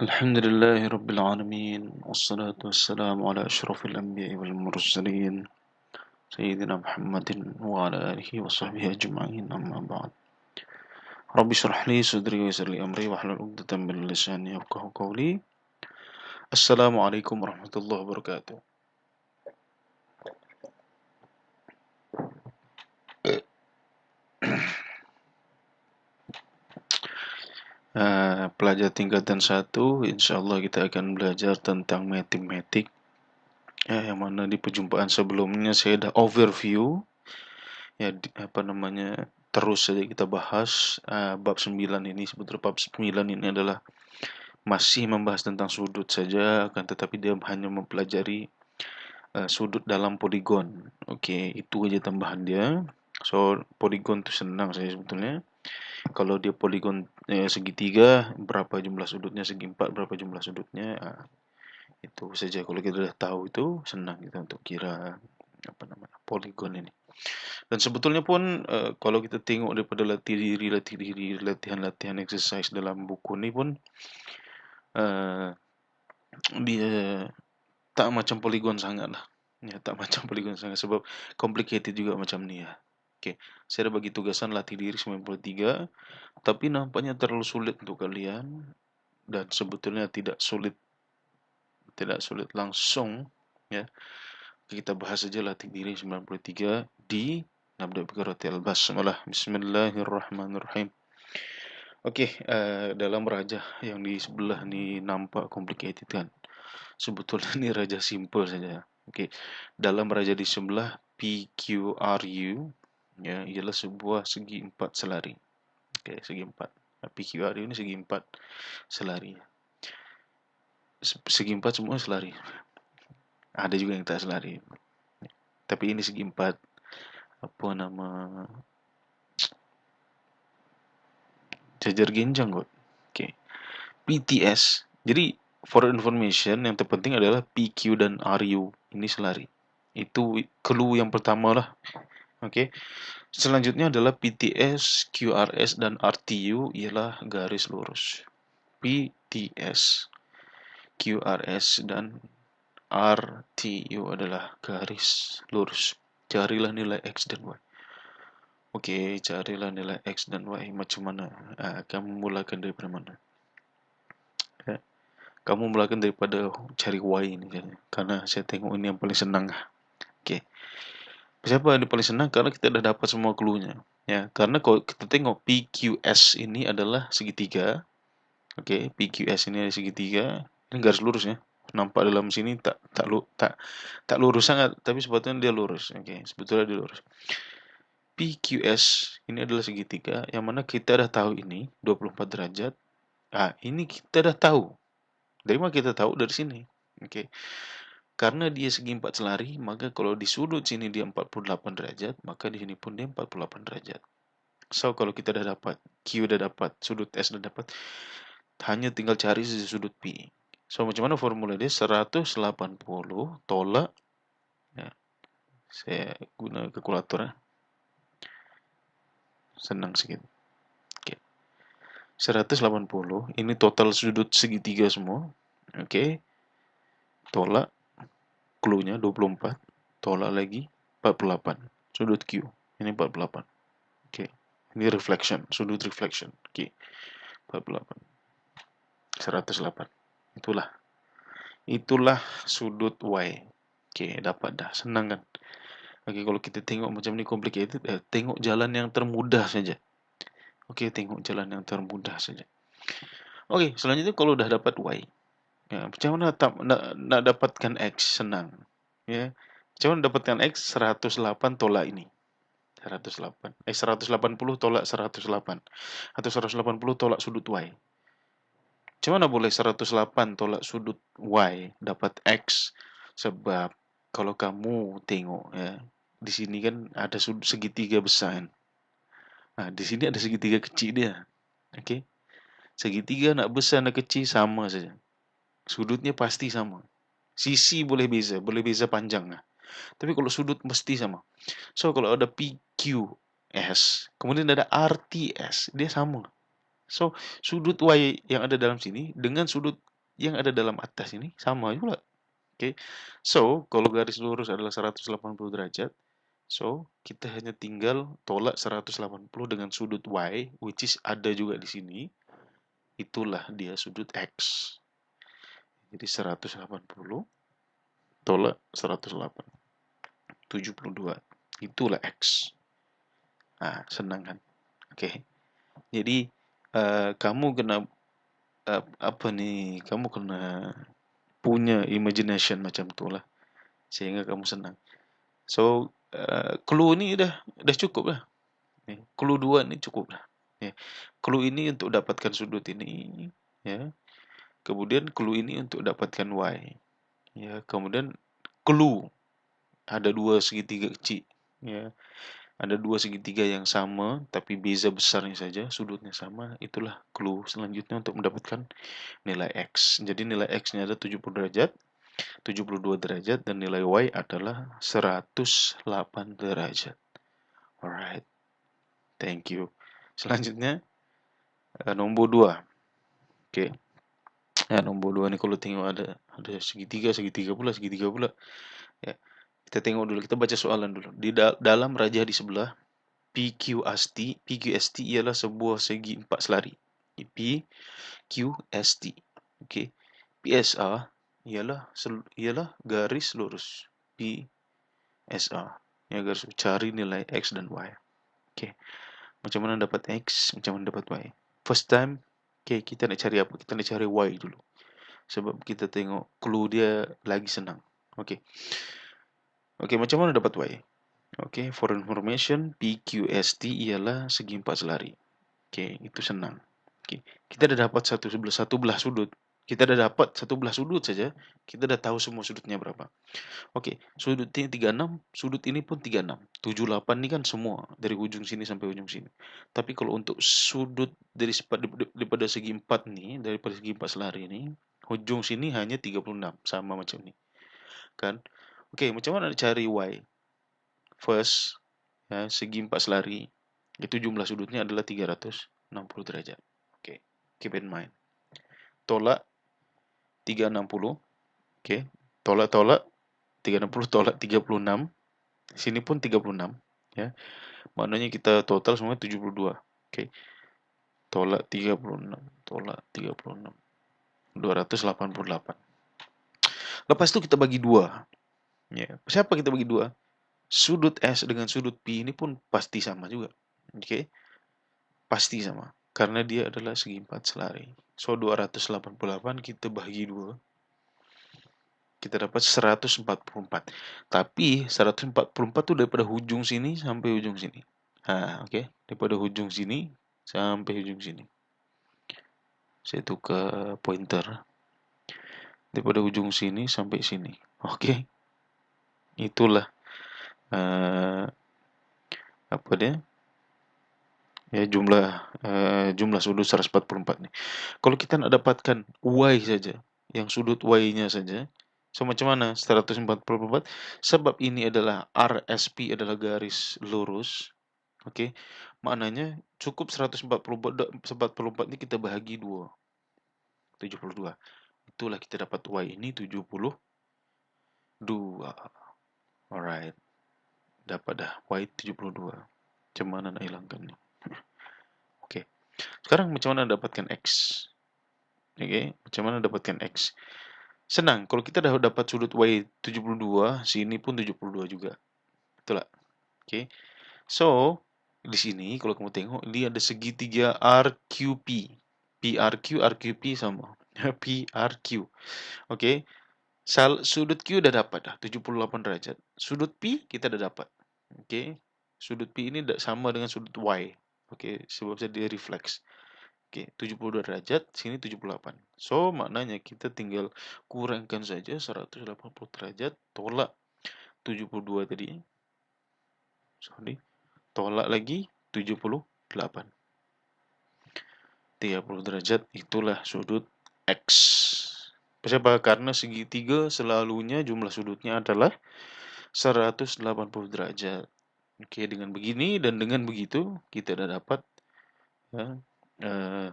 الحمد لله رب العالمين والصلاة والسلام على أشرف الأنبياء والمرسلين سيدنا محمد وعلى آله وصحبه أجمعين أما بعد رب اشرح لي صدري ويسر لي أمري واحلل عقدة من لساني يفقهوا قولي السلام عليكم ورحمة الله وبركاته. Pelajar tingkatan 1, insyaallah kita akan belajar tentang matematik. Yang mana di perjumpaan sebelumnya saya dah overview ya terus saja kita bahas bab 9 ini. Sebetulnya bab 9 ini adalah masih membahas tentang sudut saja, akan tetapi dia hanya mempelajari sudut dalam poligon. Okey, itu aja tambahan dia. So poligon tu senang saja sebetulnya. Kalau dia poligon segitiga, berapa jumlah sudutnya, segi empat berapa jumlah sudutnya, itu saja. Kalau kita dah tahu itu, senang kita untuk kira poligon ini. Dan sebetulnya pun kalau kita tengok daripada latihan-latihan exercise dalam buku ni pun dia tak macam poligon sangat lah. Ya, tak macam poligon sangat sebab complicated juga macam ni ya. Okey, saya dah bagi tugasan latih diri 93, tapi nampaknya terlalu sulit untuk kalian dan sebetulnya tidak sulit langsung ya. Kita bahas saja latih diri 93 di nabda biqiratil basmalah. Bismillahirrahmanirrahim. Okey, dalam raja yang di sebelah ni nampak complicated kan? Sebetulnya ni raja simple saja. Okey, dalam raja di sebelah PQRU ya ialah sebuah segi empat selari. Okey, segi empat. PQRU ni segi empat selari. Segi empat semua selari. Ada juga yang tak selari. Tapi ini segi empat. Apa nama? Jajar genjang kot. Okey. PTS. Jadi for information yang terpenting adalah PQ dan RU. Ini selari. Itu clue yang pertama lah. Okey. Selanjutnya adalah PTS, QRS dan RTU ialah garis lurus. PTS, QRS dan RTU adalah garis lurus. Carilah nilai X dan Y. Okey, carilah nilai X dan Y macam mana? Kamu mulakan daripada mana? Kamu mulakan daripada cari Y ini. Karena saya tengok ini yang paling senang. Okey. Siapa yang paling senang? Karena kita dah dapat semua cluenya. Ya, karena kalau kita tengok PQS ini adalah segitiga. Okey, PQS ini adalah segitiga. Ini garis lurus ya. Nampak dalam sini tak lurus sangat, tapi sebetulnya dia lurus. Okey, sebetulnya dia lurus. PQS ini adalah segitiga yang mana kita dah tahu ini 24 derajat. Ini kita dah tahu. Dari mana kita tahu? Dari sini. Okey. Karena dia segi empat selari, maka kalau di sudut sini dia 48 derajat, maka di sini pun dia 48 derajat. So kalau kita dah dapat Q dah dapat, sudut S dah dapat, hanya tinggal cari sudut P. So macam mana formula dia? 180 tolak ya. Saya guna kalkulator. Senang sikit. Okey. 180 ini total sudut segitiga semua. Okey. Tolak cluenya 24, tolak lagi 48. Sudut Q. Ini 48. Okey. Ini reflection, sudut reflection. Okey. 48. 108. Itulah sudut Y. Okey, dapat dah. Senang kan? Okey, kalau kita tengok macam ni complicated, tengok jalan yang termudah saja. Okey, tengok jalan yang termudah saja. Okey, selanjutnya kalau dah dapat Y. Ya, macam mana nak dapatkan X? Senang. Ya. Macam mana dapatkan X? 108 tolak ini. 180 tolak 108 atau 180 tolak sudut Y. Macam mana boleh 108 tolak sudut Y dapat X? Sebab kalau kamu tengok ya, di sini kan ada segitiga besar kan. Di sini ada segitiga kecil dia. Okey. Segitiga nak besar nak kecil sama saja. Sudutnya pasti sama. Sisi boleh beza panjang lah. Tapi kalau sudut mesti sama. So kalau ada PQS, kemudian ada RTS, dia sama. So sudut Y yang ada dalam sini dengan sudut yang ada dalam atas ini sama juga. Oke. So, kalau garis lurus adalah 180 derajat, so kita hanya tinggal tolak 180 dengan sudut Y, which is ada juga di sini. Itulah dia sudut X. Jadi 180 tolak 108. 72. Itulah X. Nah, senang kan? Oke. Jadi kamu kena apa nih? Kamu kena punya imagination macam itulah sehingga kamu senang. So, clue ini udah cukup lah. Clue 2 ini cukup lah. Ya. Clue ini untuk dapatkan sudut ini, ya. Kemudian clue ini untuk dapatkan Y. Ya, kemudian clue ada dua segitiga kecil, ya. Ada dua segitiga yang sama tapi beza besarnya saja, sudutnya sama. Itulah clue selanjutnya untuk mendapatkan nilai X. Jadi nilai X-nya ada 70 derajat, 72 derajat, dan nilai Y adalah 108 derajat. Alright, thank you. Selanjutnya nomor 2. Oke. Nah, nomor 2 nih kalau tengok ada segitiga, segitiga pula. Ya. Kita tengok dulu, kita baca soalan dulu. Di dalam rajah di sebelah, PQST ialah sebuah segi empat selari. PQST. Oke. PSR ialah garis lurus. PSR. Ya, garis cari nilai X dan Y. Oke. Macam mana dapat X, macam mana dapat Y. First time, kita nak cari apa? Kita nak cari Y dulu. Sebab kita tengok clue dia lagi senang. Oke. Macam mana dapat Y? For information, PQST ialah segi empat selari. Itu senang. Kita dah dapat satu belah sudut. Kita dah dapat satu belah sudut saja, kita dah tahu semua sudutnya berapa. Sudut ini 36, sudut ini pun 36. 78 ini kan semua dari ujung sini sampai ujung sini. Tapi kalau untuk sudut daripada segi 4 nih, daripada segi 4 selari ini, ujung sini hanya 36, sama macam ni. Kan? Macam mana cari Y? First, ya, segi 4 selari, itu jumlah sudutnya adalah 360 derajat. Keep in mind. Tolak 360. Tolak 360 tolak 36. Sini pun 36, ya. Maknanya kita total semua 72. Tolak 36, tolak 36. 288. Lepas itu kita bagi 2. Ya. Siapa kita bagi 2? Sudut S dengan sudut P ini pun pasti sama juga. Pasti sama. Karena dia adalah segi 4 selari. So, 288 kita bagi 2. Kita dapat 144. Tapi 144 itu daripada ujung sini sampai ujung sini. Daripada ujung sini sampai ujung sini. Saya tukar pointer. Daripada ujung sini sampai sini. Itulah apa dia? Ya, jumlah sudut 144 nih. Kalau kita nak dapatkan Y saja, yang sudut Y-nya saja, so macam mana? 144. Sebab ini adalah RSP, adalah garis lurus. Maknanya cukup 144 ini kita bahagi 2. 72. Itulah kita dapat Y ini 72. Alright. Dapat dah Y 72. Macam mana nak hilangkan ni? Sekarang macam mana dapatkan X? Macam mana dapatkan X? Senang, kalau kita dah dapat sudut Y 72, sini pun 72 juga. Betul tak? So, di sini kalau kamu tengok, ini ada segitiga RQP. PRQ, RQP sama. PRQ. Sudut Q dah dapat dah, 78 derajat. Sudut P kita dah dapat. Sudut P ini sama dengan sudut Y. Sebab dia refleks. 72 derajat, sini 78. So, maknanya kita tinggal kurangkan saja 180 derajat, tolak 72 tadi. Tolak lagi 78. 30 derajat, itulah sudut X. Kenapa? Karena segitiga selalunya jumlah sudutnya adalah 180 derajat. Dengan begini dan dengan begitu, kita dah dapat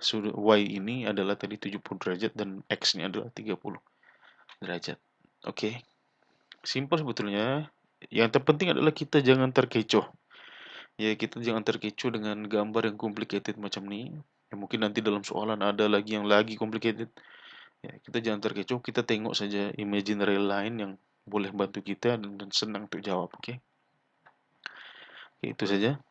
sudut Y ini adalah tadi 70 derajat dan X ini adalah 30 derajat. Oke, simpel sebetulnya. Yang terpenting adalah kita jangan terkecoh. Ya, kita jangan terkecoh dengan gambar yang complicated macam ini. Ya, mungkin nanti dalam soalan ada lagi yang lagi complicated. Ya, kita jangan terkecoh, kita tengok saja imaginary line yang boleh bantu kita dan senang untuk jawab. Oke, itu saja.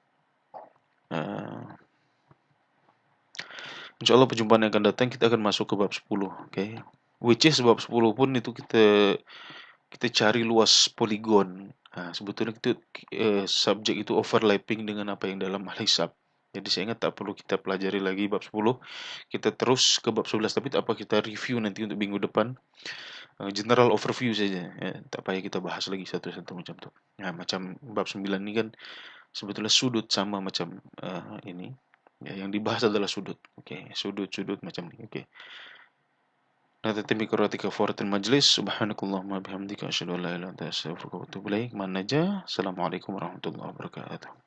Insya Allah perjumpaan yang akan datang kita akan masuk ke bab 10. Oke. Which is bab 10 pun itu kita cari luas poligon. Nah, sebetulnya itu subjek itu overlapping dengan apa yang dalam al-hisab. Jadi saya ingat tak perlu kita pelajari lagi bab 10. Kita terus ke bab 11, tapi apa kita review nanti untuk minggu depan. General overview saja, ya. Tak payah kita bahas lagi satu-satu macam tu. Nah, macam bab 9 ini kan sebetulnya sudut sama macam ini. Ya, yang dibahas adalah sudut. Oke, sudut-sudut macam ini. Oke. Natatimi qiratika faratil majlis. Subhanakallahumma bihamdika asyhadu an la ilaha illa anta astaghfiruka wa atubu ilaik. Man najah. Assalamualaikum warahmatullahi wabarakatuh.